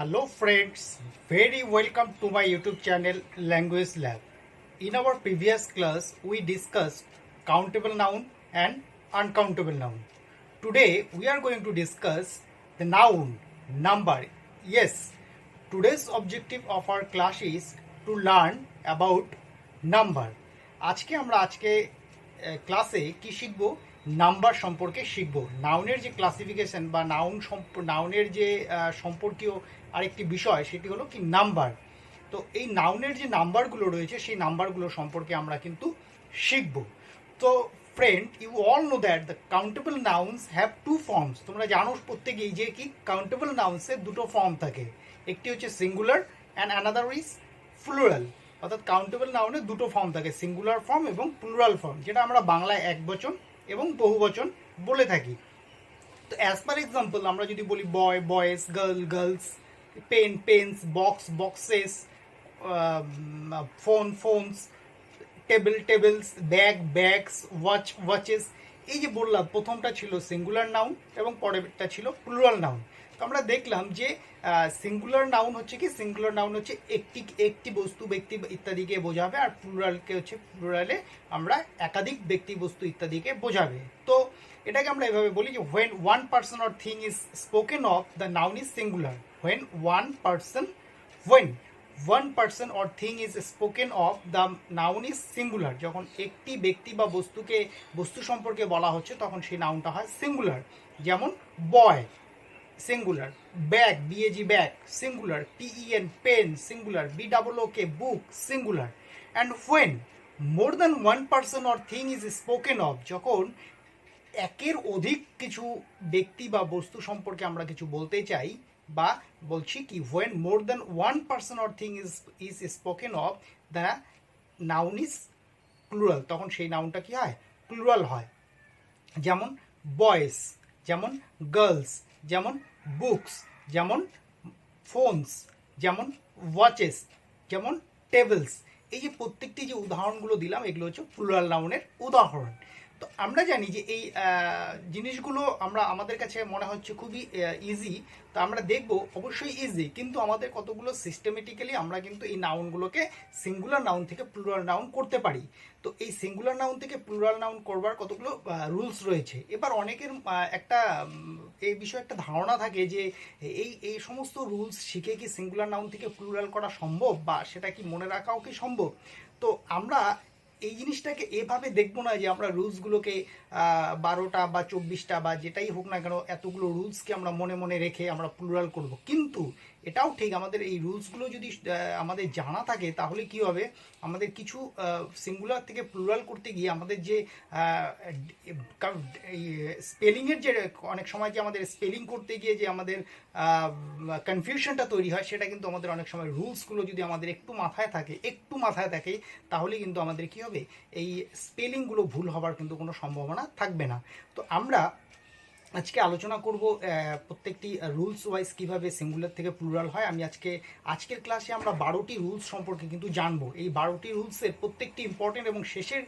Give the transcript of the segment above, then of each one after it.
Hello friends, very welcome to my YouTube channel Language Lab. In our previous class, we discussed countable noun and uncountable noun. Today, we are going to discuss the noun, number. Yes, today's objective of our class is to learn about number. আজকে ক্লাসে কি শিখবো? Number সম্পর্কে শিখব। নাউনের যে classification বা নাউনের যে সম্পর্কীয় আরেকটি বিষয় সেটি হলো কি নাম্বার। তো এই নাউনের যে নাম্বারগুলো রয়েছে সেই নাম্বারগুলো সম্পর্কে আমরা কিন্তু শিখব। তো friend, you all know that the countable nouns have two forms. তোমরা জানো প্রত্যেকেই যে কি কাউন্টেবল নাউন্সের দুটো ফর্ম থাকে, একটি হচ্ছে singular and another is plural. অর্থাৎ কাউন্টেবল নাউনের দুটো ফর্ম থাকে, সিঙ্গুলার ফর্ম এবং প্লুরাল ফর্ম, যেটা আমরা বাংলায় একবচন এবং বহুবচন বলে থাকি। তো অ্যাজ পার এক্সাম্পল আমরা যদি বলি boy boys, girl girls, pen pens, box boxes, phone phones, table tables, bag bags, watch watches. এই যে বললাম, প্রথমটা ছিল সিঙ্গুলার নাউন এবং পরেরটা ছিল প্লুরাল নাউন। তো আমরা দেখলাম যে সিঙ্গুলার নাউন হচ্ছে কি, সিঙ্গুলার নাউন হচ্ছে একটি বস্তু ব্যক্তি ইত্যাদিকে বোঝাবে, আর প্লুরালে আমরা একাধিক ব্যক্তি বস্তু ইত্যাদিকে বোঝাবে। তো এটাকে আমরা এভাবে বলি যে when one person or thing is spoken of, the noun is singular. when one person or thing is spoken of, the noun is singular. যখন একটি ব্যক্তি বা বস্তু সম্পর্কে বলা হচ্ছে তখন সেই নাউনটা হয় সিঙ্গুলার। যেমন boy singular, bag B A G bag singular, PEN pen singular, BOOK book singular. And when more than one person or thing is spoken of, যখন একের অধিক কিছু ব্যক্তি বা বস্তু সম্পর্কে আমরা কিছু বলতে চাই বা বলছি কি, when more than one person or thing is spoken of, the noun is plural, তখন সেই নাউনটা কি হয়? প্লুরাল হয়। যেমন বয়েস, যেমন গার্লস, যেমন বুকস, যেমন ফোনস, যেমন ওয়াচেস, যেমন টেবিলস। এই যে প্রত্যেকটি যে উদাহরণগুলো দিলাম এগুলো হচ্ছে প্লুরাল নাউনের উদাহরণ। তো আমরা জানি যে এই জিনিসগুলো আমাদের কাছে মনে হচ্ছে খুবই ইজি। তো আমরা দেখব অবশ্যই ইজি, কিন্তু আমাদের কতগুলো সিস্টেমেটিক্যালি আমরা কিন্তু এই নাউনগুলোকে সিঙ্গুলার নাউন থেকে প্লুরাল নাউন করতে পারি। তো এই সিঙ্গুলার নাউন থেকে প্লুরাল নাউন করবার কতগুলো রুলস রয়েছে। এবার অনেকের এই বিষয়ে একটা ধারণা থাকে যে এই সমস্ত রুলস শিখে কি সিঙ্গুলার নাউন থেকে প্লুরাল করা সম্ভব, বা সেটা কি মনে রাখাও কি সম্ভব। তো আমরা এই জিনিসটাকে এভাবে দেখবো না যে আমরা রুলসগুলোকে 12টা বা 24টা বা যেটাই হোক না কেন এতগুলো রুলসকে আমরা মনে মনে রেখে আমরা প্লুরাল করব। কিন্তু এটাও ঠিক, আমাদের এই রুলসগুলো যদি আমাদের জানা থাকে তাহলে কি হবে, আমাদের কিছু সিঙ্গুলার থেকে প্লুরাল করতে গিয়ে আমাদের যে স্পেলিংয়ের যে অনেক সময় যে আমাদের স্পেলিং করতে গিয়ে যে আমাদের কনফিউশনটা তৈরি হয়, সেটা কিন্তু আমাদের অনেক সময় রুলসগুলো যদি আমাদের একটু মাথায় থাকে তাহলে কিন্তু আমাদের কি হবে, এই স্পেলিংগুলো ভুল হবার কিন্তু কোনো সম্ভাবনা থাকবে না। তো আমরা আজকে আলোচনা করব প্রত্যেকটি রুলস ওয়াইজ কীভাবে সিঙ্গুলার থেকে প্লুরাল হয়। আমি আজকের ক্লাসে আমরা 12টি রুলস সম্পর্কে কিন্তু জানবো। এই 12টি রুলসের প্রত্যেকটি ইম্পর্টেন্ট, এবং শেষের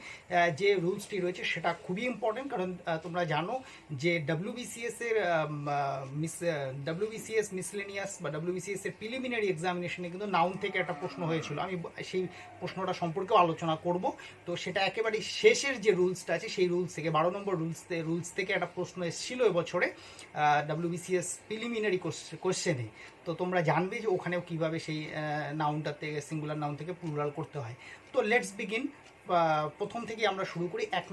যে রুলসটি রয়েছে সেটা খুবই ইম্পর্টেন্ট। কারণ তোমরা জানো যে WBCS মিসলেনিয়াস বা WBCS এর প্রিলিমিনারি এক্সামিনেশনে কিন্তু নাউন থেকে একটা প্রশ্ন হয়েছিল। আমি সেই প্রশ্নটা সম্পর্কেও আলোচনা করব। তো সেটা একেবারে শেষের যে রুলসটা আছে সেই রুলস থেকে 12 নম্বর রুলস থেকে একটা প্রশ্ন এসেছিল বছরে WBCS প্রিলিমিনারি কোশ্চেনে। তো তোমরা জানবে যে ওখানেও কিভাবে সেই নাউনটা থেকে সিঙ্গুলার নাউন থেকে প্লুরাল করতে হয়। তো লেটস বিগিন। প্রথম থেকে আমরা শুরু করি, এক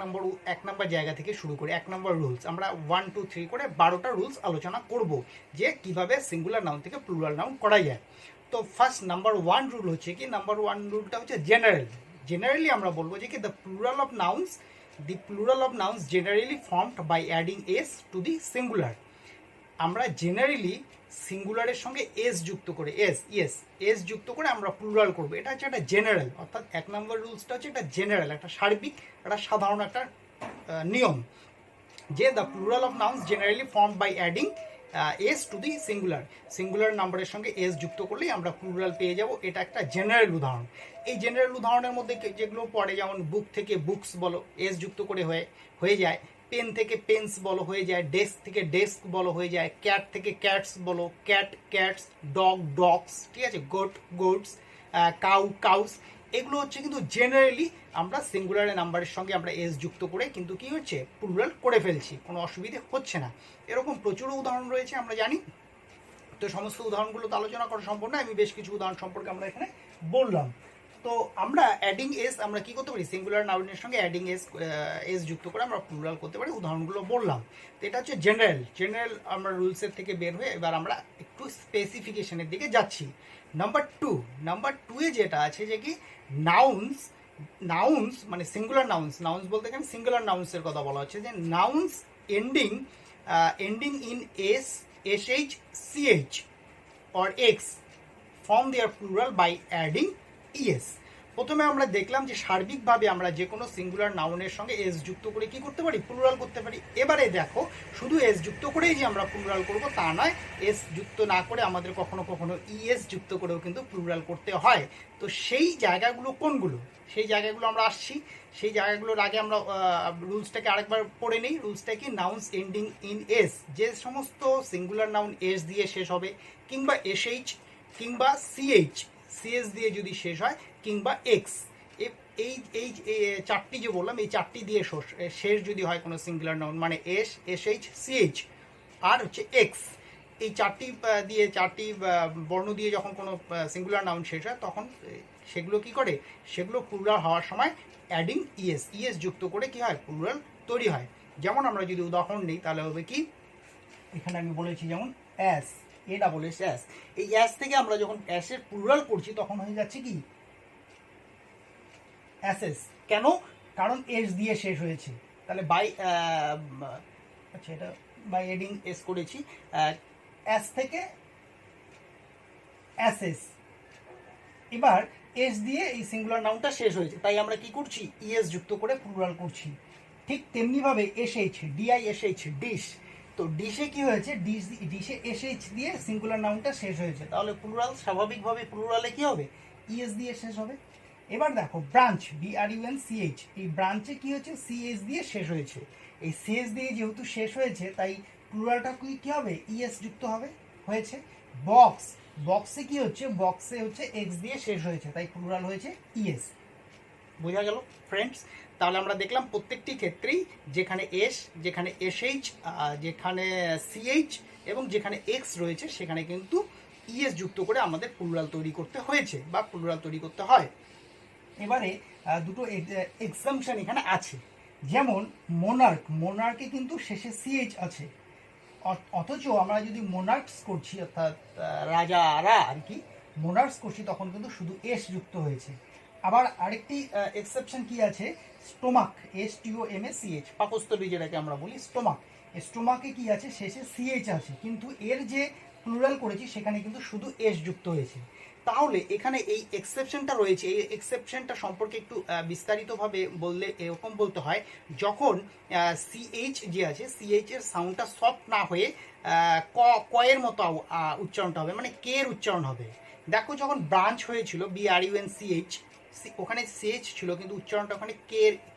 নম্বর জায়গা থেকে শুরু করি। 1 নম্বর রুলস, আমরা 1 2 3 করে 12টা রুলস আলোচনা করব যে কিভাবে সিঙ্গুলার নাউন থেকে প্লুরাল নাউন করা যায়। তো ফার্স্ট নাম্বার 1 রুল হচ্ছে কি, নাম্বার 1 রুলটা হচ্ছে জেনারেলি আমরা বলবো যে কি the plural of nouns generally formed by adding s to the singular. আমরা জেনারেলি সিঙ্গুলারের সঙ্গে এস যুক্ত করে এস যুক্ত করে আমরা প্লুরাল করব। এটা হচ্ছে একটা জেনারেল, অর্থাৎ 1 নম্বর রুলসটা হচ্ছে একটা জেনারেল, একটা সার্বিক, একটা সাধারণ একটা নিয়ম, যে the plural of nouns generally formed by adding S to the singular নাম্বারের সঙ্গে এস যুক্ত করলেই আমরা প্লুরাল পেয়ে যাব। এটা একটা জেনারেল উদাহরণ। এই জেনারেল উদাহরণের মধ্যে যেগুলো পড়ে, যেমন বুক থেকে বুকস বলো, এস যুক্ত করে হয়ে যায়। পেন থেকে পেন্স বলো হয়ে যায়, ডেস্ক থেকে ডেস্ক বলো হয়ে যায়, ক্যাট থেকে ক্যাটস বলো, ক্যাট ক্যাটস, ডগ ডগস, ঠিক আছে, গোট গোটস, কাউ কাউস। এগুলো হচ্ছে কিন্তু জেনারেলি আমরা সিঙ্গুলার নাম্বারের সঙ্গে আমরা এস যুক্ত করে কিন্তু কি হচ্ছে প্লুরাল করে ফেলছি, কোনো অসুবিধে হচ্ছে না। এরকম প্রচুর উদাহরণ রয়েছে আমরা জানি, তো সমস্ত উদাহরণগুলো তো আলোচনা করা সম্ভব না, আমি বেশ কিছু উদাহরণ সম্পর্কে আমরা এখানে বললাম। তো আমরা অ্যাডিং এস আমরা কি করতে পারি, সিঙ্গুলার নাউনের সঙ্গে অ্যাডিং এস যুক্ত করে আমরা প্লুরাল করতে পারি, উদাহরণগুলো বললাম। তো এটা হচ্ছে জেনারেল আমরা রুলসের থেকে বের হয়ে এবার আমরা একটু স্পেসিফিকেশনের দিকে যাচ্ছি। নাম্বার টু এ যেটা আছে যে কি নাউন্স মানে সিঙ্গুলার নাউন্স বলতে এখানে সিঙ্গুলার নাউন্সের কথা বলা হচ্ছে, যে nouns ending in S sh ch or x form their plural by adding es। প্রথমে আমরা দেখলাম যে সার্বিকভাবে আমরা যে কোনো সিঙ্গুলার নাউনের সঙ্গে এস যুক্ত করে কি করতে পারি, প্লুরাল করতে পারি। এবারে দেখো শুধু এস যুক্ত করেই যে আমরা প্লুরাল করব তা নয়, এস যুক্ত না করে আমাদের কখনো কখনো ইএস যুক্ত করেও কিন্তু প্লুরাল করতে হয়। তো সেই জায়গাগুলো কোনগুলো, সেই জায়গাগুলো আমরা আসছি। সেই জায়গাগুলোর আগে আমরা রুলসটাকে আরেকবার পড়ে নিই। রুলসটা কি, নাউন্স এন্ডিং ইন এস, যে সমস্ত সিঙ্গুলার নাউন এস দিয়ে শেষ হবে, কিংবা এসএইচ, কিংবা সিএস দিয়ে যদি শেষ হয়, কিংবা এক্স, এই এই চারটি যে বললাম এই চারটি দিয়ে শেষ যদি হয় কোনো সিঙ্গুলার নাউন, মানে এসএইচ সিএইচ আর হচ্ছে এক্স, এই চারটি বর্ণ দিয়ে যখন কোনো সিঙ্গুলার নাউন শেষ হয় তখন সেগুলো কি করে, সেগুলো প্লুরাল হওয়ার সময় অ্যাডিং ইএস যুক্ত করে কি হয়, প্লুরাল তৈরি হয়। যেমন আমরা যদি উদাহরণ নিই তাহলে হবে কি, এখানে আমি বলেছি যেমন অ্যাস, ASS, এই অ্যাস থেকে আমরা যখন অ্যাসের প্লুরাল করছি তখন হয়ে যাচ্ছে কি অ্যাসেস। কেন, কারণ এস দিয়ে শেষ হয়েছে। তাহলে আচ্ছা এটা বাই এডিং এস করেছি, অ্যাস থেকে অ্যাসেস, এবার এস দিয়ে এই সিঙ্গুলার নাউনটা শেষ হয়েছে, তাই আমরা কি করছি, ইএস যুক্ত করে প্লুরাল করছি। ঠিক তেমনিভাবে DISH ডিশ, তো ডিশে কি হয়েছে, ডিশে এসএইচ দিয়ে সিঙ্গুলার নাউনটা শেষ হয়েছে, তাহলে প্লুরাল স্বাভাবিকভাবে প্লুরালে কি হবে, ইএস দিয়ে শেষ হবে। এবার দেখো ব্রাঞ্চ, BRUNCH, এই ব্রাঞ্চে কি হচ্ছে, সিএস দিয়ে শেষ হয়েছে, এই সিএস দিয়ে যেহেতু শেষ হয়েছে তাই প্লুরালটা কি হবে, ইএস যুক্ত হয়েছে। বক্সে কি হচ্ছে, বক্সে হচ্ছে এক্স দিয়ে শেষ হয়েছে, তাই প্লুরাল হয়েছে ইএস। বোঝা গেল ফ্রেন্ডস? তাহলে আমরা দেখলাম প্রত্যেকটি ক্ষেত্রেই যেখানে এস, যেখানে এসএইচ, যেখানে সিএইচ এবং যেখানে এক্স রয়েছে সেখানে কিন্তু ইএস যুক্ত করে আমাদের প্লুরাল তৈরি করতে হয়েছে বা প্লুরাল তৈরি করতে হয়। এবারে দুটো এক্সাম্পশন এখানে আছে, যেমন মোনার্কে কিন্তু শেষে সিএইচ আছে, অথচ আমরা যদি মোনার্কস করছি অর্থাৎ রাজারা আর কি মোনার্কস করছি তখন কিন্তু শুধু এস যুক্ত হয়েছে। আবার আরেকটি এক্সেপশন কি আছে, স্টোমাক, STOMACH, পাকস্থলী যেটাকে আমরা বলি স্টোমাকে কি আছে, শেষে সিএইচ আছে, কিন্তু এর যে প্লুরাল করেছি সেখানে কিন্তু শুধু এস যুক্ত হয়েছে। তাহলে এখানে এই এক্সেপশনটা রয়েছে, এই এক্সেপশনটা সম্পর্কে একটু বিস্তারিতভাবে বললে এরকম বলতে হয়, যখন সিএইচ যে আছে, সিএইচ এর সাউন্ডটা সফট না হয়ে কয়ের মতো উচ্চারণটা হবে, মানে কে এর উচ্চারণ হবে। দেখো যখন ব্রাঞ্চ হয়েছিল BRUNCH, ওখানে সিএইচ ছিল কিন্তু উচ্চারণটা ওখানে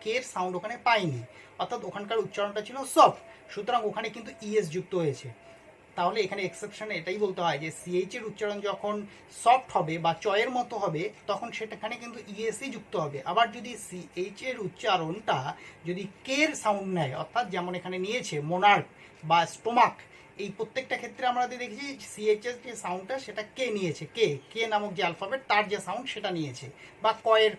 কে এর সাউন্ড ওখানে পাইনি, অর্থাৎ ওখানকার উচ্চারণটা ছিল সফট, সুতরাং ওখানে কিন্তু ইএস যুক্ত হয়েছে। তাহলে এখানে এক্সেপশনে এটাই বলতে হয় যে সিএইচ এর উচ্চারণ যখন সফট হবে বা চয়ের মতো হবে তখন সেটাখানে কিন্তু ইএসই যুক্ত হবে। আবার যদি সিএইচ এর উচ্চারণটা যদি কে এর সাউন্ড নেয়, অর্থাৎ যেমন এখানে নিয়েছে মোনার্ক বা স্টোমাক, এই প্রত্যেকটা ক্ষেত্রে আমরা দেখেছি সিএইচ এর যে সাউন্ডটা সেটা কে নিয়েছে, কে নামক যে অ্যালফাবেট তার যে সাউন্ড সেটা নিয়েছে, বা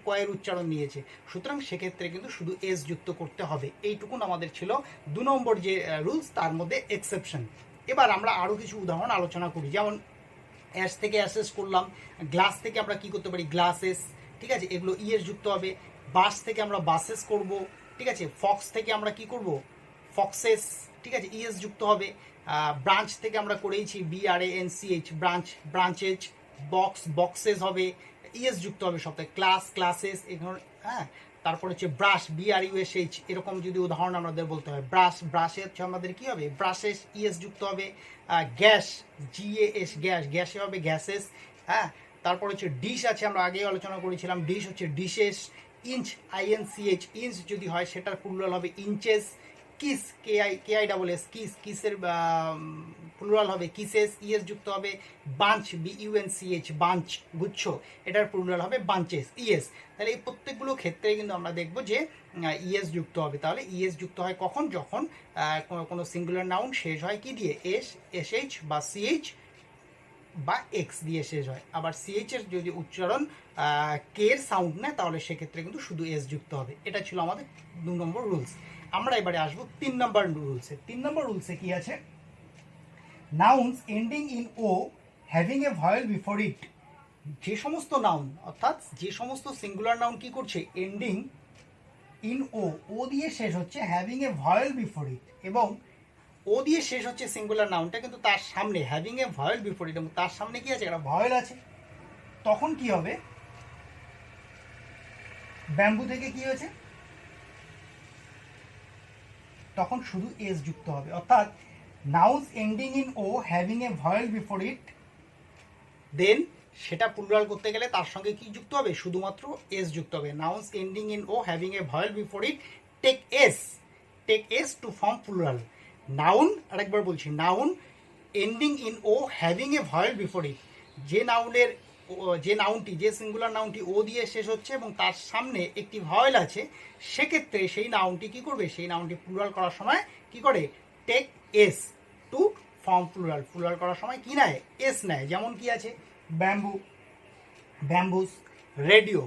কয়ের উচ্চারণ নিয়েছে, সুতরাং সেক্ষেত্রে কিন্তু শুধু এস যুক্ত করতে হবে। এইটুকুন আমাদের ছিল 2 নম্বর যে রুলস, তার মধ্যে এক্সেপশন। এবার আমরা আরও কিছু উদাহরণ আলোচনা করি, যেমন অ্যাস থেকে অ্যাসেস করলাম, গ্লাস থেকে আমরা কি করতে পারি, গ্লাসেস, ঠিক আছে, এগুলো ইএস যুক্ত হবে। বাস থেকে আমরা বাসেস করব, ঠিক আছে। ফক্স থেকে আমরা কি করব, ফক্সেস, ঠিক আছে, ইএস যুক্ত হবে। ব্রাঞ্চ থেকে আমরা করেইছি BRANCH, ব্রাঞ্চেজ। বক্সেস হবে, ইএস যুক্ত হবে সপ্তাহে। ক্লাসেস, এগুলো, হ্যাঁ। তারপর হচ্ছে ব্রাশ, BRUSH, এরকম যদি উদাহরণ আমাদের বলতে হয়, ব্রাশে হচ্ছে আমাদের কি হবে, ব্রাশেস, ইএস যুক্ত হবে। গ্যাস, গ্যাসে হবে গ্যাসেস, হ্যাঁ। তারপর হচ্ছে ডিশ আছে, আমরা আগেই আলোচনা করেছিলাম, ডিশ হচ্ছে ডিশেস। INCH, ইঞ্চ যদি হয় সেটার প্লুরাল হবে inches. Kiss, KI double S, kiss, কিসের প্লুরাল হবে কিসেস, ইএস যুক্ত হবে। বাঞ্চ, BUNCH, বাঞ্চ, গুচ্ছ, এটার প্লুরাল হবে বাঞ্চেস, ইএস। তাহলে এই প্রত্যেকগুলো ক্ষেত্রে কিন্তু আমরা দেখব যে ইএস যুক্ত হবে। তাহলে ইএস যুক্ত হয় কখন? যখন কোনো সিঙ্গুলার নাউন শেষ হয় কি দিয়ে? SH বা CH বা এক্স দিয়ে শেষ হয়। আবার CH এর যদি উচ্চারণ কে এর সাউন্ড নেয় তাহলে সেক্ষেত্রে কিন্তু শুধু এস যুক্ত হবে। এটা ছিল আমাদের 2 নম্বর রুলস। আমরা এবারে আসবো 3 নম্বর রুলসে। 3 নম্বর রুলসে কি আছে? Nouns ending in O having a vowel before it. যে সমস্ত নাউন, অর্থাৎ যে সমস্ত সিঙ্গুলার নাউন কি করছে? এন্ডিং ইন ও দিয়ে শেষ হচ্ছে, হ্যাভিং এ ভয়েল বিফোর ইট, এবং ও দিয়ে শেষ হচ্ছে সিঙ্গুলার নাউনটা, কিন্তু তার সামনে হ্যাভিং এ ভয়েল বিফোর ইট, এবং তার সামনে কি আছে? একটা ভয়েল আছে। তখন কি হবে? ব্যাম্বু থেকে কি হয়েছে? তখন শুধু এস যুক্ত হবে। অর্থাৎ nouns ending in O having a vowel before it, then সেটা প্লুরাল করতে গেলে তার সঙ্গে কি যুক্ত হবে? শুধুমাত্র এস যুক্ত হবে। Nouns ending in O having a vowel before it take S to form plural. Noun, আরেকবার বলছি, noun ending in O having a vowel before it, যে নাউনটি, যে সিঙ্গুলার নাউনটি ও দিয়ে শেষ হচ্ছে এবং তার সামনে একটি ভয়েল আছে, সেক্ষেত্রে সেই নাউনটি কি করবে? সেই নাউনটি প্লুরাল করার সময় কি করে? Take S to form plural. Plural করার সময় কি নেয়? এস নেয়। যেমন কি আছে? Bamboo, bamboos, radio.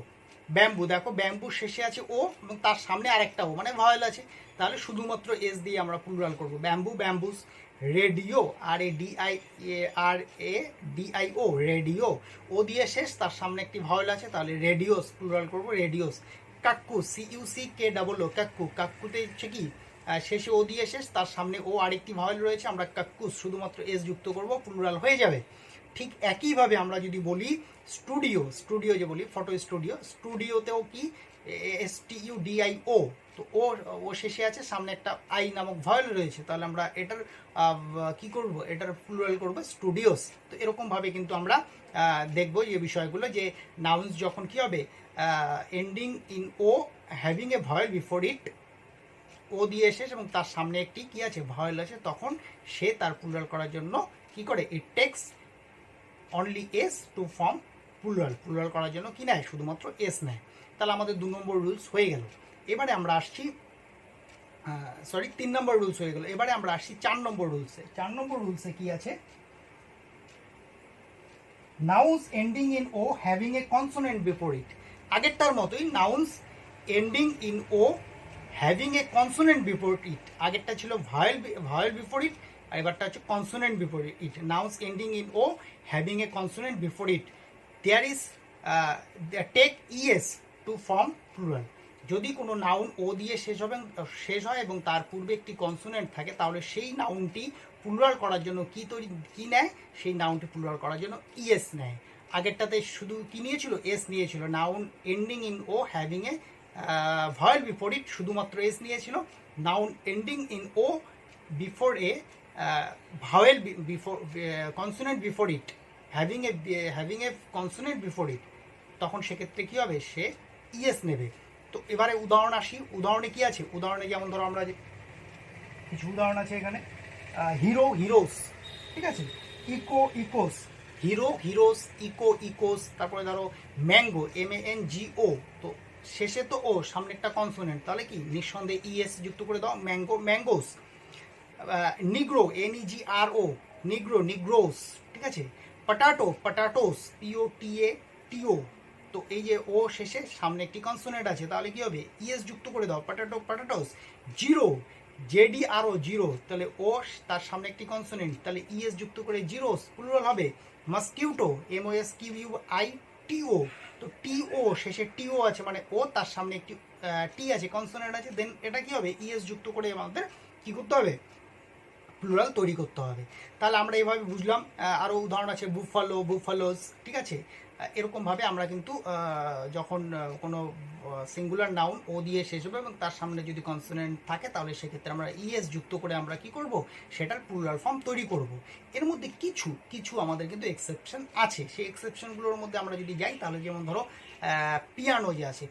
ব্যাম্বু, দেখো ব্যাম্বু শেষে আছে ও এবং তার সামনে আরেকটা ও, মানে ভয়েল আছে, তাহলে শুধুমাত্র এস দিয়ে আমরা প্লুরাল করব। Bamboo, bamboos. Radio, RADIO, radio, ও দিয়ে শেষ, তার সামনে একটি ভয়েল আছে, তাহলে রেডিওস প্লুরাল করব, রেডিওস। কাক্কু, CUCKOO, কাক্কু। কাক্কুতে হচ্ছে কি? শেষে ও দিয়ে শেষ, তার সামনে ও আরেকটি ভয়েল রয়েছে, আমরা কাক্কুস শুধুমাত্র এস যুক্ত করব, প্লুরাল হয়ে যাবে। ঠিক একইভাবে আমরা যদি বলি স্টুডিও যে বলি, ফটো স্টুডিও, স্টুডিওতেও কি? STUDIO, তো ও শেষে আছে, সামনে একটা আই নামক ভয়েল রয়েছে, তাহলে আমরা এটার কি করব? এটার প্লুরাল করব স্টুডিওস। তো এরকমভাবে কিন্তু আমরা দেখব যে বিষয়গুলো, যে নাউন্স যখন কি হবে? Ending in O having a vowel before it, O দিয়ে শেষ এবং তার সামনে একটি কি আছে? ভয়েল আছে, তখন সে তার প্লুরাল করার জন্য কি করে? It takes only S to form plural. Plural করার জন্য কি নেয়? শুধুমাত্র এস নেয়। তাহলে আমাদের 2 নম্বর রুলস হয়ে গেল। এবারে আমরা আসছি 3 নম্বর রুলস হয়ে গেল। এবারে আমরা আসছি 4 নম্বর রুলসে। 4 নম্বর রুলসে কি আছে? Nouns ending in O having a consonant before it. আগেরটার মতোই, nouns ending in O having a consonant before it. আগেরটা ছিল ভয়েল বিফোর ইট, আর এবারটা হচ্ছে consonant before it. Nouns ending in O having a consonant before it, there is take ES to form plural. যদি কোনো noun ও দিয়ে শেষ হয় এবং তার পূর্বে একটি কনসোনেন্ট থাকে, তাহলে সেই নাউনটি প্লুরাল করার জন্য কি নেয়? সেই নাউনটি প্লুরাল করার জন্য ইএস নেয়। আগেরটাতে শুধু কি নিয়েছিল? এস নিয়েছিল। Noun ending in O having a vowel before it, শুধুমাত্র এস নিয়েছিল। Noun ending in O before a vowel before consonant before it, having a consonant before it, তখন সেক্ষেত্রে কী হবে? সে ইএস নেবে। তো এবারে উদাহরণ আসি। উদাহরণে কি আছে? উদাহরণে যেমন ধরো, আমরা যে কিছু উদাহরণ আছে এখানে, হিরোস, ঠিক আছে, ইকোস, হিরোস, ইকোস। তারপরে ধরো ম্যাঙ্গো, MANGO, তো শেষে তো ও, সামনে একটা কনসোনেন্ট, তাহলে কি? নিঃসন্দেহে ইএস যুক্ত করে দাও, ম্যাঙ্গোস। নিগ্রো, NEGRO, নিগ্রোস, ঠিক আছে। পটাটোস, POTATO, তো এই যে ও শেষে সামনে একটি কনসোনেন্ট আছে, তাহলে কি হবে? ইএস যুক্ত করে দাও, পটাটোস। জিরো, JDRO, তাহলে ও, তার সামনে একটি কনসোনেন্ট, তাহলে ইএস যুক্ত করে জিরোস, প্লুরাল হবে। মাস্কিউটো, MOSQUITO, তো TO, শেষে TO আছে, মানে ও, তার সামনে একটি টি আছে, কনসোনেন্ট আছে, দেন এটা কি হবে? ইএস যুক্ত করে আমাদের কি করতে হবে? প্লুরাল তৈরি করতে হবে। তাহলে আমরা এইভাবে বুঝলাম। আরও উদাহরণ আছে, বুফালোস, ঠিক আছে। এরকমভাবে আমরা কিন্তু যখন কোনো সিঙ্গুলার নাউন ও দিয়ে শেষ হবে এবং তার সামনে যদি কনসোনেন্ট থাকে, তাহলে সেক্ষেত্রে আমরা ইএস যুক্ত করে আমরা কি করব? সেটার প্লুরাল ফর্ম তৈরি করব। এর মধ্যে কিছু আমাদের কিন্তু এক্সেপশন আছে। সেই এক্সেপশনগুলোর মধ্যে আমরা যদি যাই, তাহলে যেমন ধরো পিয়ানো যে আছে,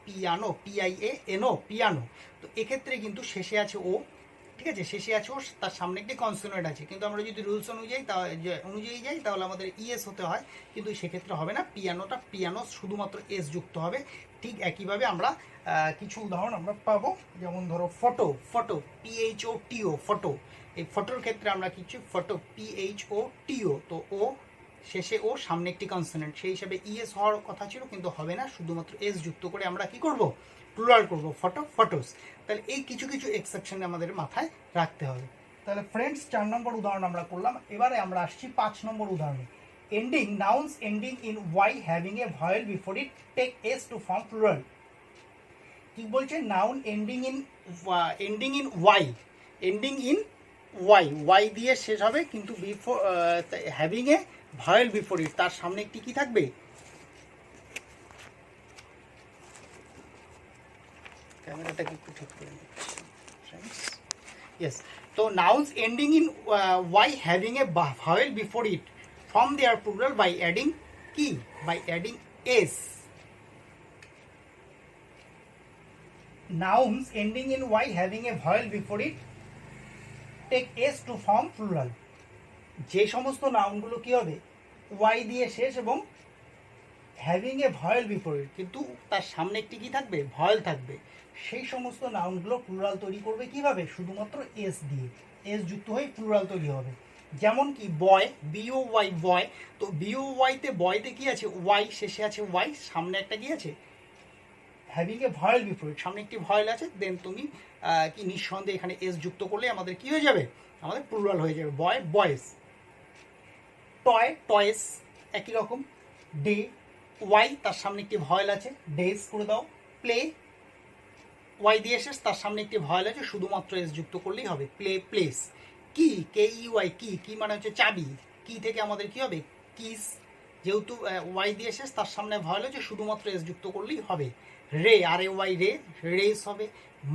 পিয়ানো, PIANO, পিয়ানো। তো এক্ষেত্রে কিন্তু শেষে আছে ও, ঠিক আছে, শেষে আছে ও, তার সামনে একটি কনসোনেন্ট আছে, কিন্তু আমরা যদি রুলস অনুযায়ী যাই তাহলে আমাদের ইএস হতে হয়, কিন্তু সেক্ষেত্রে হবে না, পিয়ানো শুধুমাত্র এস যুক্ত হবে। ঠিক একইভাবে আমরা কিছু উদাহরণ আমরা পাবো, যেমন ধরো ফটো, PHOTO, ফটো। এই ফটোর ক্ষেত্রে আমরা কিছু ফটো, PHOTO, তো ও শেষে ও, সামনে একটি কনসোনেন্ট, সেই হিসাবে ইএস হওয়ার কথা ছিল কিন্তু হবে না, শুধুমাত্র এস যুক্ত করে আমরা কি করব, প্লুরাল করব, ফটোস। তাহলে এই কিছু কিছু এক্সেপশন আমাদের মাথায় রাখতে হবে। তাহলে ফ্রেন্ডস 4 নম্বর উদাহরণ আমরা করলাম। এবারে আমরা আসছি 5 নম্বর উদাহরণে। Nouns ending in Y having a vowel before it take S to form plural. কি বলছে, নাউন এন্ডিং ইন ওয়াই দিয়ে শেষ হবে, কিন্তু before having a vowel before it, তার সামনে একটি কি থাকবে, ক্যামেরাটাকে একটু ঠিক করে নিচ্ছি ফ্রেন্ডস। ইয়েস, তো nouns ending in Y having a vowel before it form their plural by adding কি, by adding S. Nouns ending in Y having a vowel before it take S to form plural. যে সমস্ত নাউনগুলো কি হবে, Y দিয়ে শেষ এবং having a vowel before ইট, কিন্তু তার সামনে একটি কি থাকবে, ভয়েল থাকবে, সেই সমস্ত নাউনগুলো প্লুরাল তৈরি করবে কিভাবে, শুধুমাত্র এস দিয়ে, এস যুক্ত হয়ে প্লুরাল তৈরি হবে। যেমন কি বয়, BOY, বয়, তো BOYতে বয়তে কি আছে, ওয়াই, শেষে আছে ওয়াই, সামনে একটা কি আছে, হ্যাভিং এ ভয়েল বিফোর ইট, সামনে একটি ভয়েল আছে, দেন তুমি কি নিঃসন্দেহে এখানে এস যুক্ত করলে আমাদের কি হয়ে যাবে, আমাদের প্লুরাল হয়ে যাবে, বয়, বয়েস। টয়েস, একই রকম। ডে, ওয়াই, তার সামনে একটি ভয়েল আছে, ডেজ করে দাও। প্লে, ওয়াই দিয়ে শেষ, তার সামনে একটি ভয়েল আছে, শুধুমাত্র এস যুক্ত করলেই হবে, প্লেস। কি, KEY, কি মানে হচ্ছে চাবি, কি থেকে আমাদের কি হবে, কিস, যেহেতু ওয়াই দিয়ে শেষ, তার সামনে ভয়েল আছে, শুধুমাত্র এস যুক্ত করলেই হবে। RAY, রেস হবে।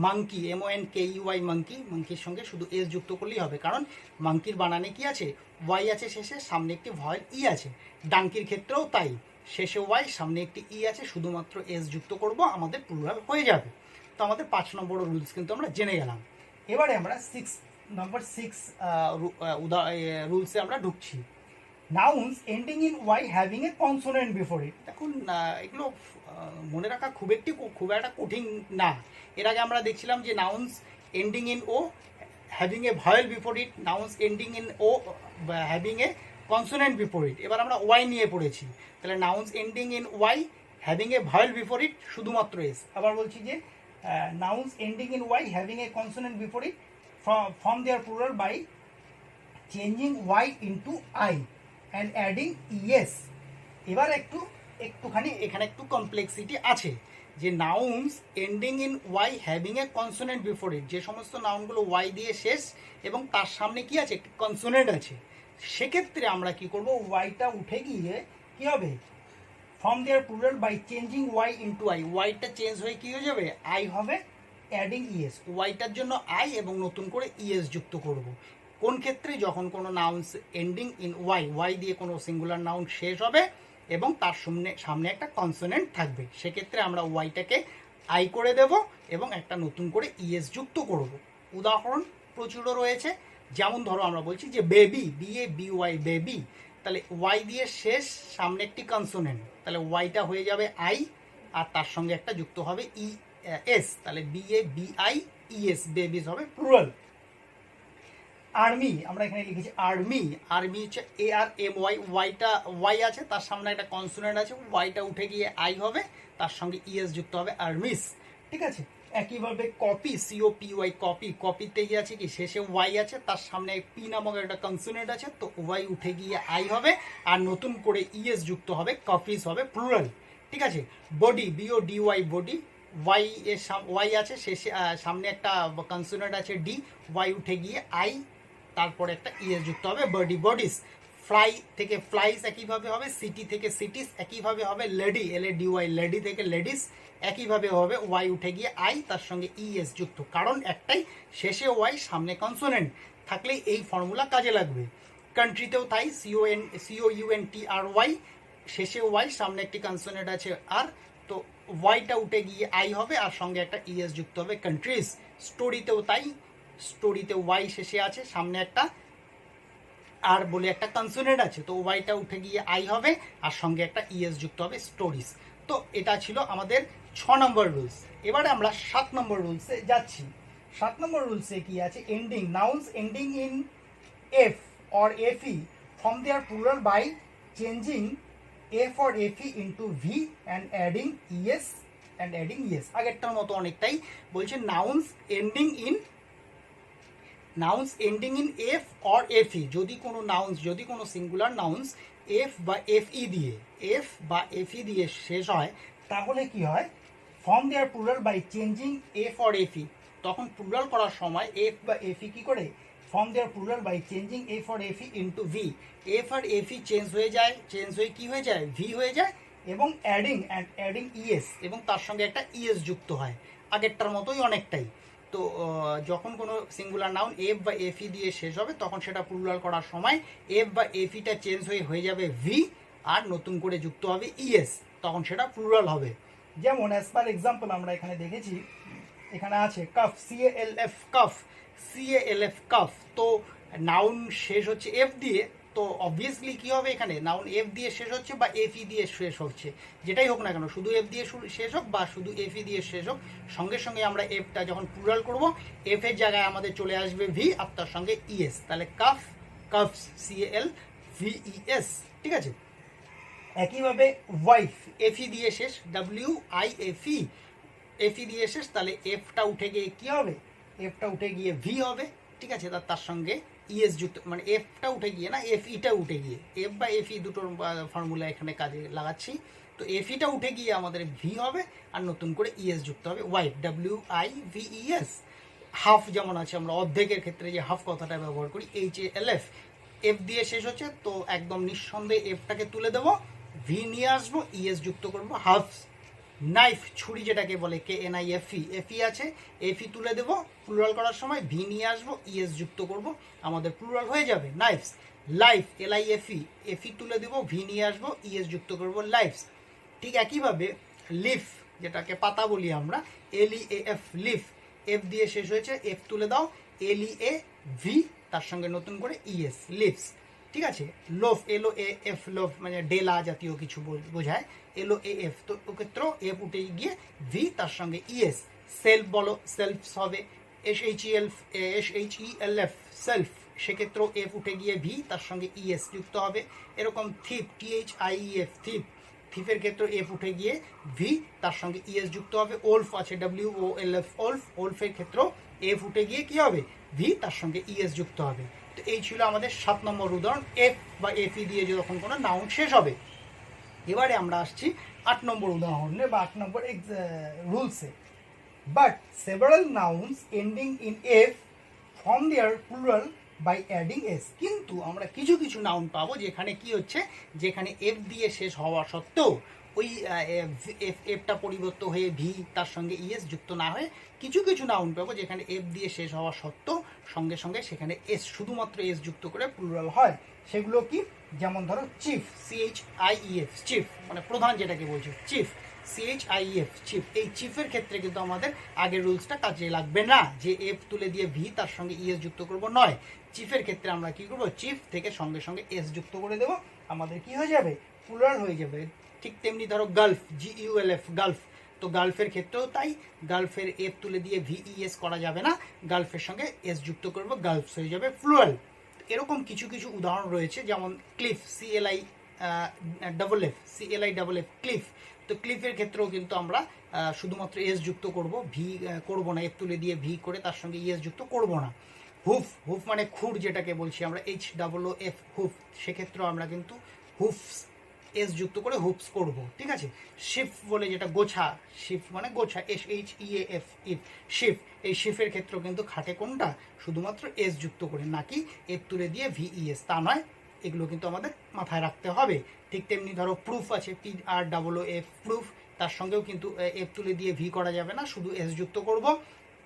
মাঙ্কি, MONKEY, মাঙ্কির সঙ্গে শুধু এস যুক্ত করলেই হবে, কারণ মাঙ্কির বানানে কি আছে, ওয়াই আছে শেষে, সামনে একটি ভয়েল ই আছে। ডাঙ্কির ক্ষেত্রেও তাই, শেষে ওয়াই, সামনে একটি ই আছে, শুধুমাত্র এস যুক্ত করব, আমাদের প্লুরাল হয়ে যাবে। তো আমাদের 5 নম্বর রুলস কিন্তু আমরা জেনে গেলাম। এবারে আমরা 6 রুলসে আমরা ঢুকছি। Nouns ending in Y having a consonant before it. দেখুন এগুলো মনে রাখা খুব একটা কঠিন না। এর আগে আমরা দেখছিলাম যে nouns ending in O having a vowel before it, nouns ending in O having a consonant before it. এবার আমরা ওয়াই নিয়ে পড়েছি, তাহলে nouns ending in Y having a vowel before it, শুধুমাত্র এস। আবার বলছি যে nouns ending in y having a consonant before it form their plural by changing y into I and adding es. এবার একটুখানি এখানে একটু কমপ্লেক্সিটি আছে, যে nouns ending in Y having a consonant before it, যে সমস্ত নাউনগুলো ওয়াই দিয়ে শেষ এবং তার সামনে কি আছে, কনসোনেন্ট আছে, সেক্ষেত্রে আমরা কি করব, ওয়াইটা উঠে গিয়ে কি হবে, form their plural by changing Y into I, ওয়াইটা চেঞ্জ হয়ে কি হয়ে যাবে, আই হবে, অ্যাডিং ইএস, ওয়াইটার জন্য আই এবং নতুন করে ইএস যুক্ত করব। কোন ক্ষেত্রে, যখন কোনো নাউন্স এন্ডিং ইন ওয়াই দিয়ে কোনো সিঙ্গুলার নাউন শেষ হবে এবং তার সামনে একটা কনসোনেন্ট থাকবে, সেক্ষেত্রে আমরা ওয়াইটাকে আই করে দেব এবং একটা নতুন করে ইএস যুক্ত করব। উদাহরণ প্রচুরও রয়েছে, যেমন ধরো আমরা বলছি যে বেবি, BABY, বেবি, তাহলে ওয়াই দিয়ে শেষ, সামনে একটি কনসোনেন্ট, তাহলে ওয়াইটা হয়ে যাবে আই আর তার সঙ্গে একটা যুক্ত হবে ES, তাহলে BABIES, বেবিস হবে প্লুরাল। আর্মি, আমরা এখানে লিখেছি আর্মি হচ্ছে ARMY, ওয়াই আছে, তার সামনে একটা কনসোনেন্ট আছে, ওয়াইটা উঠে গিয়ে আই হবে, তার সঙ্গে ES যুক্ত হবে, আর্মিস। ঠিক আছে, একইভাবে কপি, COPY, কপিতে গিয়ে আছে কি, শেষে ওয়াই আছে, তার সামনে পি নামক একটা কনসোনেন্ট আছে, তো ওয়াই উঠে গিয়ে আই হবে আর নতুন করে ES যুক্ত হবে, কপিস হবে প্লুরাল। ঠিক আছে, বডি, BODY, বডি, ওয়াই আছে, শেষে সামনে একটা কনসোনেন্ট আছে ডি, ওয়াই উঠে গিয়ে আই, তারপরে একটা ইএস যুক্ত হবে, বডি, বডিস। ফ্লাই থেকে ফ্লাইস একইভাবে হবে, সিটি থেকে সিটিস একইভাবে হবে, লেডি, LADY, লেডি থেকে লেডিস একইভাবে হবে, ওয়াই উঠে গিয়ে আই, তার সঙ্গে ইএস যুক্ত, কারণ একটাই, শেষে ওয়াই, সামনে কনসোনেন্ট থাকলে এই ফর্মুলা কাজে লাগবে। কান্ট্রিতেও তাই, COUNTRY, শেষে ওয়াই, সামনে একটি কনসোনেন্ট আছে আর, তো ওয়াইটা উঠে গিয়ে আই হবে আর সঙ্গে একটা ইএস যুক্ত হবে কান্ট্রিজ। স্টোরিতেও তাই, স্টোরিতে ওয়াই শেষে আছে, সামনে একটা আর বলে একটা কনসোনেন্ট আছে, তো ওয়াইটা উঠে গিয়ে আই হবে আর সঙ্গে একটা ইএস যুক্ত হবে স্টোরিজ। তো এটা ছিল আমাদের 6 নম্বর রুলস। এবারে আমরা 7 নম্বর রুলসে যাচ্ছি। 7 নম্বর রুলসে কি আছে, ending nouns ending in F or F E form their plural by changing F or F E into V and adding E S. আগেরটার মতো অনেকটাই বলছে nouns ending in F or F E, যদি কোনো সিঙ্গুলার নাউন্স এফ বা এফই দিয়ে শেষ হয়, তাহলে কি হয়, form their plural by changing F or F E, তখন প্লুরাল করার সময় এফ বা এফই কি করে, form their plural by changing F or FE into V, F আর এফই চেঞ্জ হয়ে কি হয়ে যায়, ভি হয়ে যায়, এবং অ্যাডিং ইএস, এবং তার সঙ্গে একটা ইএস যুক্ত হয়, আগেরটার মতোই অনেকটাই। তো যখন কোনো সিঙ্গুলার নাউন এফ বা এফই দিয়ে শেষ হবে, তখন সেটা প্লুরাল করার সময় এফ বা এফইটা চেঞ্জ হয়ে যাবে ভি, আর নতুন করে যুক্ত হবে ইএস, তখন সেটা প্লুরাল হবে। যেমন অ্যাজ পার এক্সাম্পল আমরা এখানে দেখেছি, এখানে আছে কাফ, সিএএলএফ কাফ। তো নাউন শেষ হচ্ছে এফ দিয়ে, তো অবভিয়াসলি কি হবে, এখানে নাউন এফ দিয়ে শেষ হচ্ছে বা এফই দিয়ে শেষ হচ্ছে, যেটাই হোক না কেন, শুধু এফ দিয়ে শেষ হোক বা শুধু এফই দিয়ে শেষ হোক, সঙ্গে সঙ্গে আমরা এফটা যখন প্লুরাল করব, এফ এর জায়গায় আমাদের চলে আসবে ভি আর তার সঙ্গে ইএস, তাহলে কাফস CALVES, ঠিক আছে। একইভাবে ওয়াইফ, এফই দিয়ে শেষ, WIFE, এফই দিয়ে শেষ, তাহলে এফটা উঠে গিয়ে কি হবে, এফটা উঠে গিয়ে ভি হবে, ঠিক আছে, তার সঙ্গে ইএস যুক্ত, মানে এফটা উঠে গিয়ে না, এফইটা উঠে গিয়ে, এফ বা এফই দুটোর ফর্মুলা এখানে কাজে লাগাচ্ছি, তো এফইটা উঠে গিয়ে আমাদের ভি হবে আর নতুন করে ইএস যুক্ত হবে, ওয়াইফ WIVES। হাফ যেমন আছে, আমরা অর্ধেকের ক্ষেত্রে যে হাফ কথাটা ব্যবহার করি, HALF, এফ দিয়ে শেষ হচ্ছে, তো একদম নিঃসন্দেহে এফটাকে তুলে দেবো, ভি নিয়ে আসবো, ইএস যুক্ত করবো, হাফ। নাইফ, ছুরি যেটাকে বলে, KNIFE, এফই আছে, এফই তুলে দেবো, প্লুরাল করার সময় ভি নিয়ে আসবো, ইএস যুক্ত করব, আমাদের প্লুরাল হয়ে যাবে লাইফস। লাইফ, LIFE, এফই তুলে দেবো, ভি নিয়ে আসবো, ইএস যুক্ত করব, লাইফস। ঠিক একইভাবে লিফ, যেটাকে পাতা বলি আমরা, LEAF, লিফ, এফ দিয়ে শেষ হয়েছে, এফ তুলে দাও, LEAV, তার সঙ্গে নতুন করে ইএস, লিফস, ঠিক আছে। লোফ, LOAF, লোফ মানে ডেলা জাতীয় কিছু বোঝায়, LOAF, তো ওক্ষেত্রেও এফ উঠে গিয়ে ভি তার সঙ্গে ইএস। সেলফ বলো, সেলফস হবে, SHELF, সেলফ, সেক্ষেত্রেও এফ উঠে গিয়ে ভি তার সঙ্গে ইএস যুক্ত হবে। এরকম থিপ, THIEF, থিপ, থিপের ক্ষেত্রে এফ উঠে গিয়ে ভি তার সঙ্গে ইএস যুক্ত হবে। ওলফ আছে, WOLF, ওলফ, ওলফের ক্ষেত্রেও এফ উঠে গিয়ে কি হবে, ভি তার সঙ্গে ইএস যুক্ত হবে। তো এই ছিল আমাদের 7 নম্বর উদাহরণ, এফ বা এফই দিয়ে যখন কোনো নাউন শেষ হবে। এবারে আমরা আসছি 8 নম্বর উদাহরণে বা 8 নম্বর রুলসে। But several nouns ending in F form their plural by adding S. কিন্তু আমরা কিছু কিছু নাউন পাবো যেখানে কি হচ্ছে, যেখানে এফ দিয়ে শেষ হওয়া সত্ত্বেও ওই এফটা পরিবর্তন হয়ে ভি তার সঙ্গে ইএস যুক্ত না হয়ে কিছু কিছু নাউন পাবো যেখানে এফ দিয়ে শেষ হওয়া সত্ত্বেও সঙ্গে সঙ্গে সেখানে এস, শুধুমাত্র এস যুক্ত করে প্লুরাল হয়। সেগুলো কি, যেমন ধরো চিফ, CHIEF, চিফ মানে প্রধান, যেটাকে বলছি চিফ, CHIEF, চিফ। এই চিফের ক্ষেত্রে কিন্তু আমাদের আগের রুলসটা কাজে লাগবে না, যে এফ তুলে দিয়ে ভি তার সঙ্গে ইএস যুক্ত করব নয়। চিফের ক্ষেত্রে আমরা কি করব, চিফ থেকে সঙ্গে সঙ্গে এস যুক্ত করে দেবো, আমাদের কি হয়ে যাবে, প্লুরাল হয়ে যাবে। ঠিক তেমনি ধরো গালফ, GULF, গালফ, তো গালফের ক্ষেত্রেও তাই, গালফের এফ তুলে দিয়ে VES করা যাবে না, গালফের সঙ্গে এস যুক্ত করব, গালফস হয়ে যাবে প্লুরাল। এরকম কিছু কিছু উদাহরণ রয়েছে, যেমন ক্লিফ, CLIFF, ক্লিফ। তো ক্লিফের ক্ষেত্রেও কিন্তু আমরা শুধুমাত্র এস যুক্ত করব, ভি করব না, এফ তুলে দিয়ে ভি করে তার সঙ্গে ইএস যুক্ত করব না। হুফ, হুফ মানে খুর, যেটাকে বলছি আমরা HOOF, হুফ, সেক্ষেত্রেও আমরা কিন্তু হুফস এস যুক্ত করে হুপস করব, ঠিক আছে। শিফ বলে যেটা গোছা, শিফ মানে গোছা, SHEAF, ইফ, শিফ, এই শিফের ক্ষেত্রেও কিন্তু খাটে কোনটা, শুধুমাত্র এস যুক্ত করে, নাকি এফ তুলে দিয়ে VES, তা নয়। এগুলো কিন্তু আমাদের মাথায় রাখতে হবে। ঠিক তেমনি ধরো প্রুফ আছে, PROOF, প্রুফ, তার সঙ্গেও কিন্তু এফ তুলে দিয়ে ভি করা যাবে না, শুধু এস যুক্ত করব।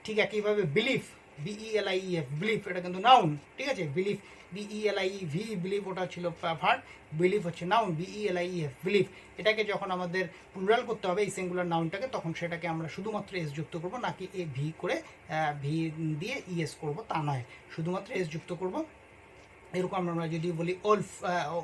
ঠিক একইভাবে বিলিফ, BELIEF, বিলিফ, এটা কিন্তু নাউন, ঠিক আছে। বিলিফ, BELIEV, বিলিভ ওটা ছিল ভার্ব, বিলিভ হচ্ছে নাউন, BELIEF, বিলিভ। এটাকে যখন আমাদের প্লুরাল করতে হবে এই সিঙ্গুলার নাউনটাকে, তখন সেটাকে আমরা শুধুমাত্র এস যুক্ত করব, নাকি এ ভি করে ভি দিয়ে ইএস করব তা নয়, শুধুমাত্র এস যুক্ত করব। এরকম আমরা যদি বলি ওলফ,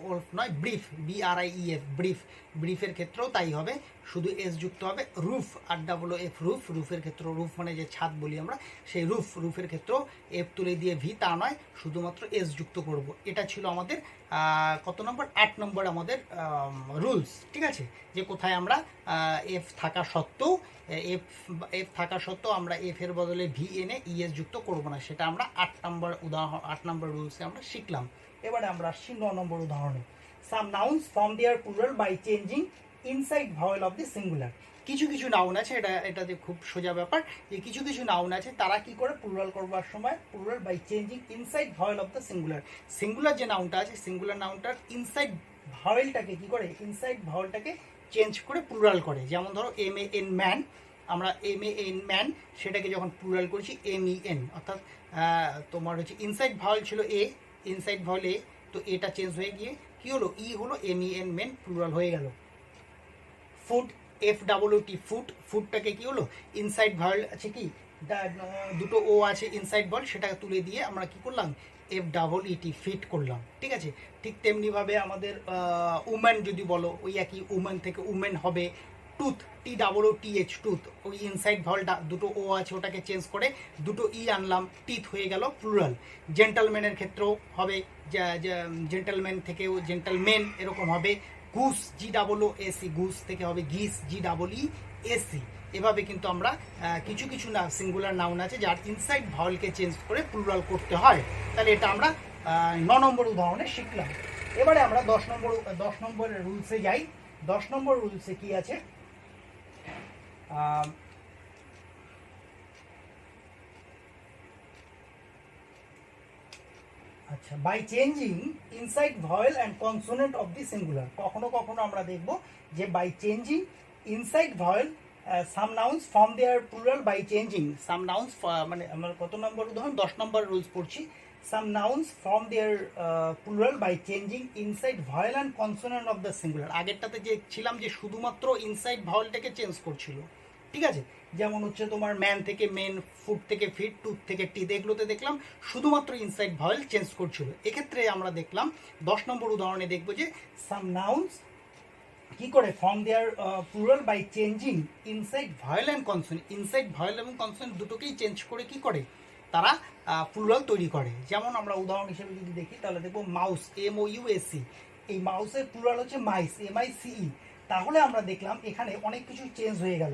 ওলফ নয় ব্রিফ, BRIEF, ব্রিফ, ব্রিফের ক্ষেত্রেও তাই হবে, শুধু এস যুক্ত হবে। রুফ, RFF, রুফ, রুফের ক্ষেত্রেও, রুফ মানে যে ছাদ বলি আমরা, সেই রুফ, রুফের ক্ষেত্রেও এফ তুলে দিয়ে ভি তা নয়, শুধুমাত্র এস যুক্ত করব। এটা ছিল আমাদের কত নম্বর, 8 নম্বর আমাদের রুলস। ঠিক আছে, যে কোথায় আমরা এফ থাকা সত্ত্বেও, এফ থাকা সত্ত্বেও আমরা এফ এর বদলে ভি এনে ইএস যুক্ত করব না, সেটা আমরা 8 নম্বর উদাহরণ, 8 নম্বর রুলসে আমরা শিখলাম। এবারে আমরা আসছি 9 নম্বর উদাহরণে। Some nouns form their plural by changing inside vowel of the singular. কিছু কিছু নাউন আছে, এটাতে খুব সোজা ব্যাপার, যে কিছু কিছু নাউন আছে তারা কি করে প্লুরাল করবার সময় plural by changing inside vowel of the singular. Singular যে নাউনটা আছে, সিঙ্গুলার নাউনটার ইনসাইড ভাওয়েলটাকে কি করে, ইনসাইড ভাওয়েলটাকে চেঞ্জ করে প্লুরাল করে। যেমন ধরো MAN ম্যান, আমরা MAN ম্যান, সেটাকে যখন প্লুরাল করছি MEN, অর্থাৎ তোমার হচ্ছে ইনসাইড ভাওয়েল ছিল এ, ইনসাইড ভাওয়েল এ, তো এটা চেঞ্জ হয়ে গিয়ে কি হলো, ই হলো, MEN মেন, প্লুরাল হয়ে গেল। ফুড, FWT, ফুড, ফুডটাকে কি হলো, ইনসাইড ভাওয়েল আছে কি, দুটো ও আছে ইনসাইড ভাওয়েল, সেটাকে তুলে দিয়ে আমরা কি করলাম, FEET, ফিট করলাম। ঠিক আছে, ঠিক তেমনিভাবে আমাদের উম্যান যদি বলো, ওই একই উম্যান থেকে উমেন হবে। টুথ, TOOTH, টুথ, ওই ইনসাইড ভাওয়েল দুটো ও আছে ওটাকে চেঞ্জ করে দুটো ই আনলাম, টিথ হয়ে গেল প্লুরাল। জেন্টালম্যানের ক্ষেত্রেও হবে, জেন্টালম্যান থেকেও জেন্টালমেন এরকম হবে। গুস, GOOSE, গুস থেকে হবে গিস, GEESE। এভাবে কিন্তু আমরা কিছু কিছু সিঙ্গুলার নাউন আছে যার ইনসাইড ভাওয়েলকে চেঞ্জ করে প্লুরাল করতে হয়। তাহলে এটা আমরা 9 নম্বর উদাহরণে শিখলাম। এবারে আমরা 10 নম্বর রুলসে যাই। 10 নম্বর রুলসে কি আছে, আচ্ছা, by changing inside vowel and consonant of the singular. কখনো কখনো আমরা দেখব যে by changing inside vowel some nouns form their plural by changing some nouns, মানে আমরা কত নম্বর উদাহরণ, 10 নম্বর রুলস পড়ছি। Some nouns form their plural by changing inside vowel and consonant of the singular. আগেরটাতে যে ছিলাম যে শুধুমাত্র ইনসাইড ভাওয়েলটাকে চেঞ্জ করছিল, ঠিক আছে, যেমন হচ্ছে তোমার ম্যান থেকে মেন, ফুড থেকে ফিট, টুথ থেকে টিথ, এগুলোতে দেখলাম শুধুমাত্র ইনসাইড ভাওয়েল চেঞ্জ করছিল। এক্ষেত্রে আমরা দেখলাম 10 নম্বর উদাহরণে দেখবো যে সাম নাউন্স কি করে form their plural by changing inside vowel and consonant, inside vowel এবং কনসোনেন্ট দুটোকেই চেঞ্জ করে কি করে তারা প্লুরাল তৈরি করে। যেমন আমরা উদাহরণ হিসেবে যদি দেখি তাহলে দেখবো মাউস, MOUSE, এই মাউসের প্লুরাল হচ্ছে মাইস, MICE। তাহলে আমরা দেখলাম এখানে অনেক কিছু চেঞ্জ হয়ে গেল,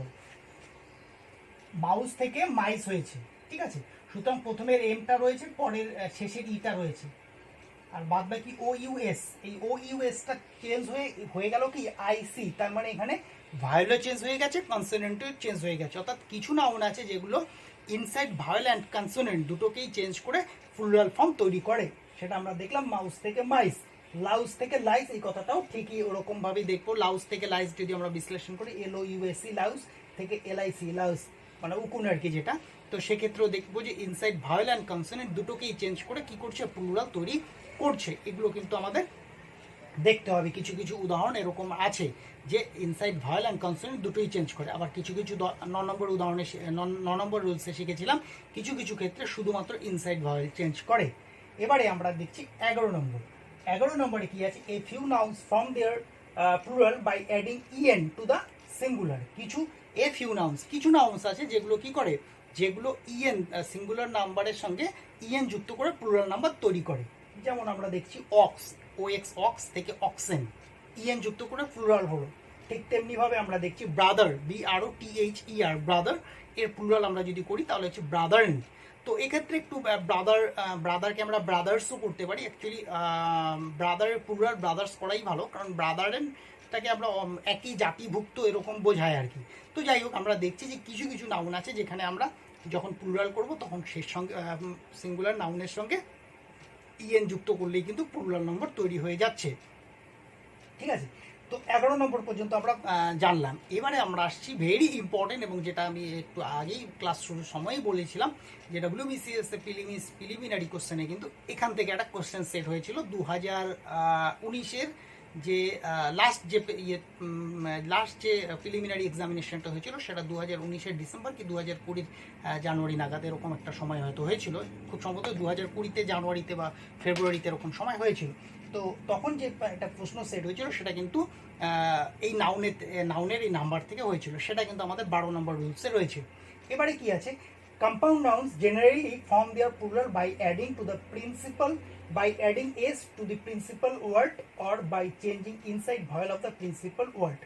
মাউস থেকে মাইস হয়েছে। ঠিক আছে, সুতরাং প্রথমের এমটা রয়েছে, পরের শেষের ইটা রয়েছে, আর বাদ বাকি OUS, এই OUSটা চেঞ্জ হয়ে গেল কি IC। তার মানে এখানে ভাওয়েলও চেঞ্জ হয়ে গেছে, কনসোনেন্টও চেঞ্জ হয়ে গেছে। অর্থাৎ কিছু নাউন আছে যেগুলো ইনসাইড ভাওয়েল অ্যান্ড কনসোনেন্ট দুটোকেই চেঞ্জ করে প্লুরাল ফর্ম তৈরি করে, সেটা আমরা দেখলাম মাউস থেকে মাইস। লাউস থেকে লাইস, এই কথাটাও ঠিকই ওরকম ভাবেই দেখবো। লাউস থেকে লাইস যদি আমরা বিশ্লেষণ করি, LOUSE লাউস থেকে LIC লাউস, মানে উকুন আর কি যেটা, তো সেক্ষেত্রেও দেখবো যে ইনসাইড ভাওয়েল অ্যান্ড কনসোনেন্ট দুটোকেই চেঞ্জ করে কি করছে, প্লুরাল তৈরি করছে। এগুলো কিন্তু আমাদের দেখতে হবে। কিছু কিছু উদাহরণ এরকম আছে যে ইনসাইড ভাওয়েল অ্যান্ড কনসোনেন্ট দুটোই চেঞ্জ করে। আবার কিছু কিছু 9 নম্বর উদাহরণে 9 নম্বর রুলসে শিখেছিলাম কিছু কিছু ক্ষেত্রে শুধুমাত্র ইনসাইড ভাওয়েল চেঞ্জ করে। এবারে আমরা দেখছি 11 নম্বর। 11 নম্বরে কি আছে, a few nouns form their plural by adding EN to the singular. কিছু ফিউ নাউন্স, কিছু নাউন্স আছে যেগুলো কি করে, যেগুলো EN সিঙ্গুলার নাম্বারের সঙ্গে EN যুক্ত করে প্লুরাল নাম্বার তৈরি করে। যেমন আমরা দেখছি অক্স, OX, অক্স থেকে অক্সেন, EN যুক্ত করে প্লুরাল হলো। ঠিক তেমনিভাবে আমরা দেখছি ব্রাদার, BROTHER, ব্রাদার, এর প্লুরাল আমরা যদি করি তাহলে হচ্ছে ব্রাদারেন। তো এক্ষেত্রে একটু ব্রাদারকে আমরা ব্রাদার্সও করতে পারি। অ্যাকচুয়ালি ব্রাদারের প্লুরাল ব্রাদার্স করাই ভালো, কারণ ব্রাদারেনটাকে আমরা একই জাতিভুক্ত এরকম বোঝায় আর কি। তো যাই হোক, আমরা দেখছি যে কিছু কিছু নাউন আছে যেখানে আমরা যখন প্লুরাল করব তখন সেই সঙ্গে সিঙ্গুলার নাউনের সঙ্গে EN যুক্ত করলেই কিন্তু প্লুরাল নম্বর তৈরি হয়ে যাচ্ছে। ঠিক আছে, তো তো 11 নম্বর পর্যন্ত আমরা জানলাম। এবারে আমরা আসছি ভেরি ইম্পর্টেন্ট, এবং যেটা আমি একটু আগেই ক্লাস শুরুর সময়ই বলেছিলাম যে WBCS প্রিলিমিনারি কোশ্চেনে কিন্তু এখান থেকে একটা কোশ্চেন সেট হয়েছিল 2019-এর যে লাস্ট যে প্রিলিমিনারি এক্সামিনেশনটা হয়েছিল সেটা 2019-এর ডিসেম্বর কি 2020-র জানুয়ারি নাগাদ এরকম একটা সময় হয়তো হয়েছিল, খুব সম্ভবত 2020-তে জানুয়ারিতে বা ফেব্রুয়ারিতে এরকম সময় হয়েছিল। তো তখন যে একটা প্রশ্ন সেট হয়েছিল সেটা কিন্তু এই নাউনের এই নাম্বার থেকে হয়েছিল, সেটা কিন্তু আমাদের 12 নম্বর রুলসে রয়েছে। এবারে কি আছে, compound nouns generally form their plural by adding to the principal by adding s to the principal word or by changing inside vowel of the principal word.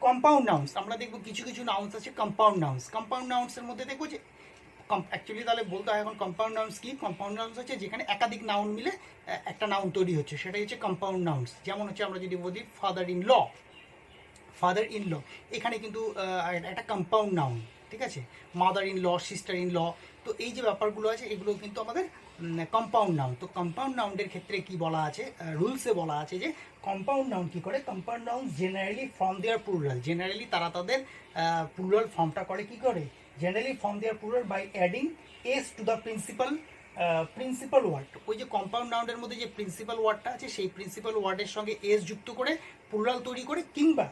Compound nouns আমরা দেখবো, কিছু কিছু নাউন্স আছে কম্পাউন্ড নাউন্স। কম্পাউন্ড নাউন্সের মধ্যে দেখবো যে actually তাহলে বলতে হয় এখন কম্পাউন্ড নাউন্স কি। কম্পাউন্ড নাউন্স হচ্ছে যেখানে একাধিক নাউন মিলে একটা নাউন তৈরি হচ্ছে, সেটাই হচ্ছে কম্পাউন্ড নাউন্স। যেমন হচ্ছে আমরা যদি বলি ফাদার ইন ল, এখানে কিন্তু একটা কম্পাউন্ড নাউন, ঠিক আছে। Mother in law, sister in law, তো এই যে ব্যাপারগুলো আছে এগুলো কিন্তু আমাদের কম্পাউন্ড নাউন। তো কম্পাউন্ড নাউনের ক্ষেত্রে কি বলা আছে, রুলসে বলা আছে যে কম্পাউন্ড নাউন কি করে, compound noun generally form their plural, generally তারা তাদের প্লুরাল ফর্মটা করে কি করে, generally form their plural by adding S to the principal word. ওই যে কম্পাউন্ড নাউনের মধ্যে যে প্রিন্সিপাল ওয়ার্ডটা আছে সেই প্রিন্সিপাল ওয়ার্ডের সঙ্গে এস যুক্ত করে প্লুরাল তৈরি করে, কিংবা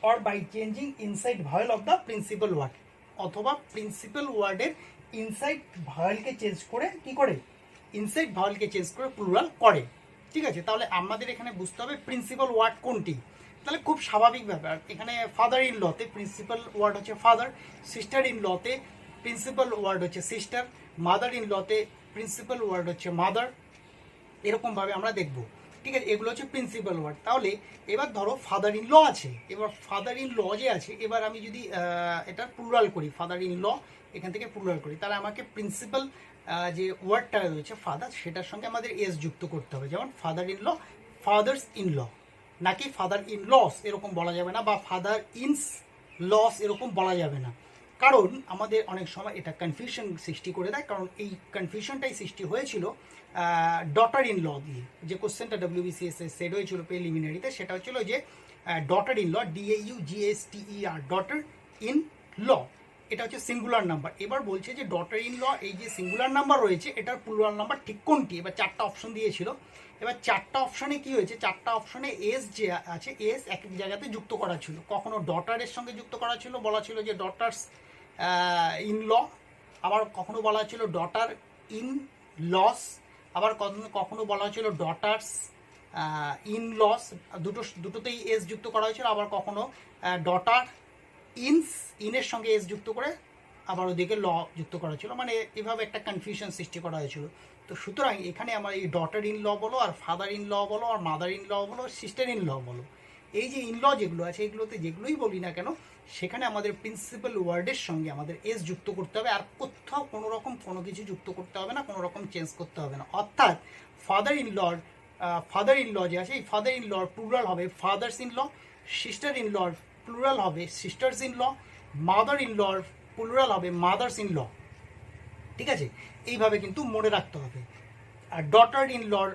or by changing inside vowel of the principal word, অথবা প্রিন্সিপাল ওয়ার্ডের ইনসাইড ভাওয়েলকে চেঞ্জ করে কি করে, ইনসাইড ভাওয়েলকে চেঞ্জ করে প্লুরাল করে, ঠিক আছে। তাহলে আমাদের এখানে বুঝতে হবে প্রিন্সিপাল ওয়ার্ড কোনটি। তাহলে খুব স্বাভাবিক ব্যাপার, এখানে ফাদার ইন লতে প্রিন্সিপাল ওয়ার্ড হচ্ছে ফাদার, সিস্টার ইন লতে প্রিন্সিপাল ওয়ার্ড হচ্ছে সিস্টার, মাদার ইন লতে প্রিন্সিপাল ওয়ার্ড হচ্ছে মাদার, এরকমভাবে আমরা দেখব, ঠিক আছে। এগুলো হচ্ছে প্রিন্সিপাল ওয়ার্ড। তাহলে এবার ধরো ফাদার ইন ল আছে, এবার ফাদার ইন ল যে আছে, এবার আমি যদি এটা প্লুরাল করি, ফাদার ইন ল এখান থেকে প্লুরাল করি, তাহলে আমাকে প্রিন্সিপাল যে ওয়ার্ডটা রয়েছে ফাদার, সেটার সঙ্গে আমাদের এস যুক্ত করতে হবে। যেমন father in law, fathers in law, নাকি ফাদার ইন লস এরকম বলা যাবে না, বা ফাদার ইনস লস এরকম বলা যাবে না, কারণ আমাদের অনেক সময় এটা কনফিউশন সৃষ্টি করে দেয়। কারণ এই কনফিউশনটাই সৃষ্টি হয়েছিল ডটার ইন ল দিয়ে, যে কোশ্চেনটা WBCS সেট হয়েছিল প্রিলিমিনারিতে, সেটা হচ্ছিল যে daughter in law, DAUGSTER, daughter in law, এটা হচ্ছে সিঙ্গুলার নাম্বার। এবার বলছে যে ডটার ইন ল এই যে সিঙ্গুলার নাম্বার রয়েছে এটার প্লুরাল নাম্বার ঠিক কোনটি। এবার 4টা অপশন দিয়েছিল, এবার 4টা অপশনে কি হয়েছে, 4টা অপশনে এস যে আছে এস এক এক জায়গাতে যুক্ত করা ছিল। কখনো ডটারের সঙ্গে যুক্ত করা ছিল, বলা ছিল যে ডটার্স ইন ল, আবার কখনো বলা ছিল ডটার ইন লস, আবার কখনো বলা হয়েছিল ডটার্স ইন লস, দুটোতেই এস যুক্ত করা হয়েছিল। আবার কখনো ডটার ইনের সঙ্গে এস যুক্ত করে আবার ওদিকে ল যুক্ত করা ছিল, মানে এভাবে একটা কনফিউশন সৃষ্টি করা হয়েছিল। তো সুতরাং এখানে আমার এই ডটার ইন ল বলো, আর ফাদার ইন ল বলো, আর মাদার ইন ল বলো, সিস্টার ইন ল বলো, এই যে ইন ল যেগুলো আছে এগুলোতে যেগুলোই বলি না কেন, সেখানে আমাদের প্রিন্সিপাল ওয়ার্ডের সঙ্গে আমাদের এস যুক্ত করতে হবে, আর কোথাও কোনো রকম কোনো কিছু যুক্ত করতে হবে না, কোনো রকম চেঞ্জ করতে হবে না। অর্থাৎ ফাদার ইন ল যে আছে, এই ফাদার ইন লর প্লুরাল হবে fathers in law, sister in লর প্লুরাল হবে sisters in law, mother in লর প্লুরাল হবে মাদার্স ইন ল, ঠিক আছে। এইভাবে কিন্তু মনে রাখতে হবে। আর ডটার ইন লর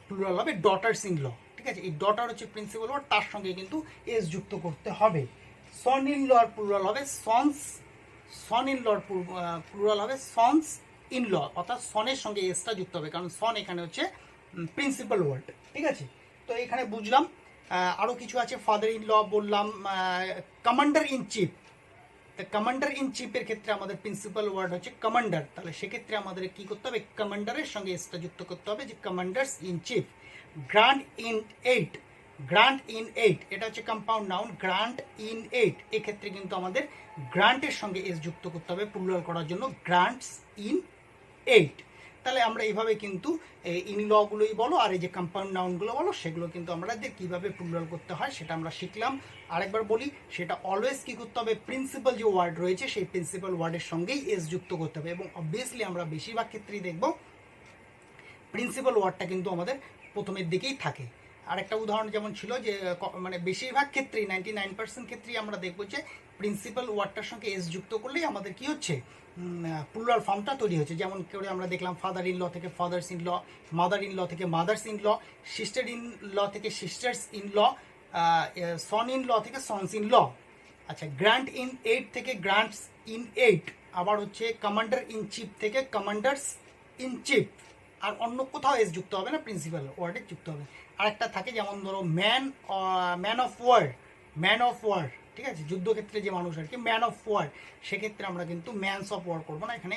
প্লুরাল হবে ডটার্স ইন ল, ঠিক আছে। এই ডটার হচ্ছে প্রিন্সিপাল ওয়ার্ড, তার সঙ্গে কিন্তু এস যুক্ত করতে হবে। সন ইন লর প্লুরাল হবে সনস, সন ইন লর প্লুরাল হবে সনস ইন ল, অর্থাৎ সনের সঙ্গে এসটা যুক্ত হবে, কারণ সন এখানে হচ্ছে প্রিন্সিপাল ওয়ার্ড, ঠিক আছে। তো এখানে বুঝলাম। আরও কিছু আছে, ফাদার ইন ল বললাম। Commander in chief, commander in চিফের ক্ষেত্রে আমাদের প্রিন্সিপাল ওয়ার্ড হচ্ছে কমান্ডার, তাহলে সেক্ষেত্রে আমাদের কি করতে হবে, কমান্ডারের সঙ্গে এসটা যুক্ত করতে হবে, যে commanders in chief. Grant in eight, এটা হচ্ছে compound noun, grant in eight, এক্ষেত্রে কিন্তু আমাদের গ্রান্টের সঙ্গে এস যুক্ত করতে হবে প্লুরাল করার জন্য, গ্রান্টস ইন এইট। তাহলে আমরা এইভাবে কিন্তু ইন লগুলোই বলো আর এই যে কম্পাউন্ড নাউনগুলো বলো, সেগুলো কিন্তু আমাদের কীভাবে প্লুরাল করতে হয় সেটা আমরা শিখলাম। আরেকবার বলি, সেটা অলওয়েজ কী করতে হবে, প্রিন্সিপাল যে ওয়ার্ড রয়েছে সেই প্রিন্সিপাল ওয়ার্ডের সঙ্গেই এস যুক্ত করতে হবে, এবং অবভিয়াসলি আমরা বেশিরভাগ ক্ষেত্রেই দেখব প্রিন্সিপাল ওয়ার্ডটা কিন্তু আমাদের প্রথমের দিকেই থাকে। আরেকটা উদাহরণ যেমন ছিল যে মানে বেশিরভাগ ক্ষেত্রেই 99% ক্ষেত্রেই আমরা দেখব যে প্রিন্সিপাল ওয়ার্ডটার সঙ্গে এস যুক্ত করলেই আমাদের কি হচ্ছে, প্লুরাল ফর্মটা তৈরি হচ্ছে। যেমন করে আমরা দেখলাম ফাদার ইন ল থেকে fathers in law, mother in law থেকে mothers in law, sister in law থেকে sisters in law, son in law থেকে সনস ইন ল। আচ্ছা, গ্র্যান্ড ইন এইড থেকে গ্র্যান্ডস ইন এইড। আবার হচ্ছে কমান্ডার ইন চিফ থেকে commanders in chief. আর অন্য কোথাও এস যুক্ত হবে না, প্রিন্সিপাল ওয়ার্ডে যুক্ত হবে। আরেকটা থাকে যেমন ধরো man of war, man of war, ঠিক আছে, যুদ্ধক্ষেত্রে যে মানুষ আর কি, ম্যান অফ ওয়ার। সেক্ষেত্রে আমরা কিন্তু ম্যানস অফ ওয়ার করবো না, এখানে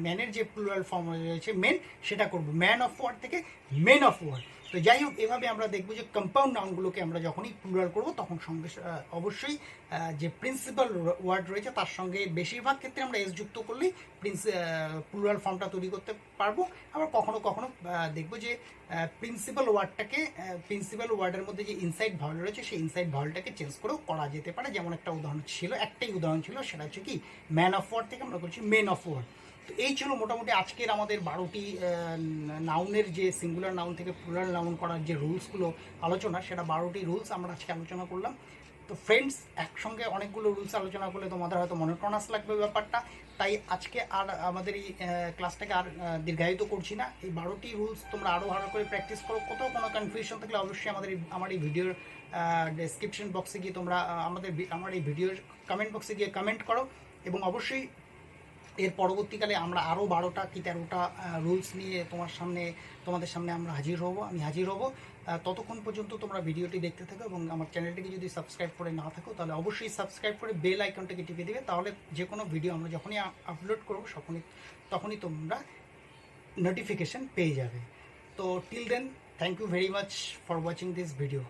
ম্যানের যে প্লুরাল ফর্ম রয়েছে মেন, সেটা করবো। ম্যান অফ ওয়ার থেকে মেন অফ ওয়ার। তো যাই হোক, এভাবে আমরা দেখবো যে কম্পাউন্ড নাউনগুলোকে আমরা যখনই প্লুরাল করবো তখন সঙ্গে অবশ্যই যে প্রিন্সিপাল ওয়ার্ড রয়েছে তার সঙ্গে বেশিরভাগ ক্ষেত্রে আমরা এস যুক্ত করলেই প্লুরাল ফর্মটা তৈরি করতে পারবো। আবার কখনো কখনো দেখবো যে প্রিন্সিপাল ওয়ার্ডের মধ্যে যে ইনসাইড ভাওয়েল রয়েছে সেই ইনসাইড ভাওয়েলটাকে চেঞ্জ করেও করা যেতে পারে। যেমন একটাই উদাহরণ ছিল, সেটা হচ্ছে কি ম্যান অফ ওয়ার থেকে আমরা করছি মেন অফ ওয়ার। তো এই ছিল মোটামুটি আজকের আমাদের 12টি নাউনের যে সিঙ্গুলার নাউন থেকে প্লুরাল নাউন করার যে রুলসগুলো আলোচনা, সেটা 12টি রুলস আমরা আজকে আলোচনা করলাম। তো ফ্রেন্ডস, একসঙ্গে অনেকগুলো রুলস আলোচনা করলে তোমাদের হয়তো মনোটোনাস লাগবে ব্যাপারটা, তাই আজকে আর আমাদের এই ক্লাসটাকে আর দীর্ঘায়িত করছি না। এই 12টি রুলস তোমরা আরও ভালো করে প্র্যাকটিস করো। কোথাও কোনো কনফিউশন থাকলে অবশ্যই আমার এই ভিডিওর ডেসক্রিপশন বক্সে গিয়ে তোমরা আমার এই ভিডিওর কমেন্ট বক্সে গিয়ে কমেন্ট করো। এবং অবশ্যই এর পরবর্তীকালে আমরা আরও 12টা কি 13টা রুলস নিয়ে তোমাদের সামনে আমি হাজির হব। ততক্ষণ পর্যন্ত তোমরা ভিডিওটি দেখতে থাকো এবং আমার চ্যানেলটিকে যদি সাবস্ক্রাইব করে না থাকো তাহলে অবশ্যই সাবস্ক্রাইব করে বেল আইকনটাকে টিপে দেবে। তাহলে যে কোনো ভিডিও আমরা যখনই আপলোড করবো তখনই তোমরা নোটিফিকেশন পেয়ে যাবে। তো till then, thank you very much for watching this video.